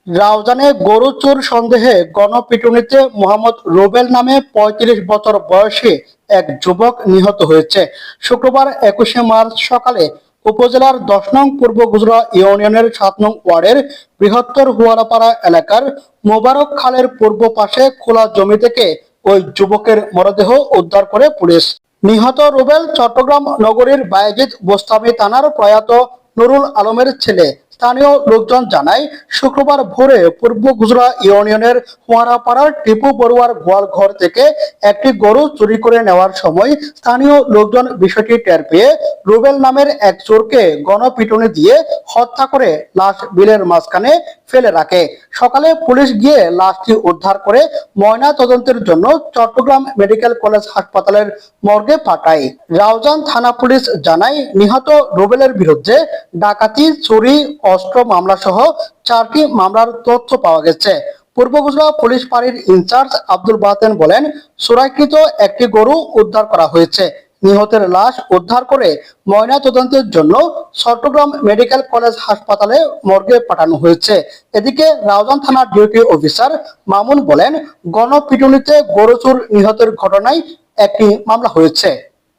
রাউজানে গরু চোর সন্দেহে গণপিটুনিতে মোহাম্মদ রুবেল নামে ৩৫ বছর বয়সী এক যুবক নিহত হয়েছে। শুক্রবার ২১শে মার্চ সকালে উপজেলার ১০ নং পূর্ব গুজরা ইউনিয়নের ৭ নং ওয়ার্ডের বৃহত্তর হুয়ারাপাড়া এলাকার মোবারক খালের পূর্ব পাশে খোলা জমি থেকে ওই যুবকের মরদেহ উদ্ধার করে পুলিশ। নিহত রুবেল চট্টগ্রাম নগরীর বায়েজিদ বোস্তামি থানার প্রয়াত নুরুল আলমের ছেলে। স্থানীয় লোকজন জানায়, শুক্রবার ভোরে পূর্ব গুজরা ইউনিয়নের হুয়ারাপাড়ার টিপু বড়ুয়ার গোয়াল ঘর থেকে একটি গরু চুরি করে নেওয়ার সময় স্থানীয় লোকজন বিষয়টি টের পেয়ে রুবেল নামের এক চোরকে গণপিটুনি দিয়ে হত্যা করে লাশ বিলের মাঝখানে ফেলে রাখে। সকালে পুলিশ গিয়ে লাশটি উদ্ধার করে ময়না তদন্তের জন্য চট্টগ্রাম মেডিকেল কলেজ হাসপাতালের মর্গে পাঠায়। রাউজান থানা পুলিশ জানায়, নিহত রুবেলের বিরুদ্ধে ডাকাতি, চুরি, অস্ত্র মামলা সহ ৪টি মামলার তথ্য পাওয়া গেছে। পূর্ব গুজরা পুলিশ ফাঁড়ির ইনচার্জ আব্দুল বাতেন বলেন, চোরাইকৃত একটি গরু উদ্ধার করা হয়েছে। নিহতের লাশ উদ্ধার করে ময়না তদন্তের জন্য চট্টগ্রাম মেডিকেল কলেজ হাসপাতালে মর্গে পাঠানো হয়েছে। এদিকে রাউজান থানার ডিউটি অফিসার মামুন বলেন, গণপিটুনিতে গরু চোর নিহতের ঘটনায় একটি মামলা হয়েছে।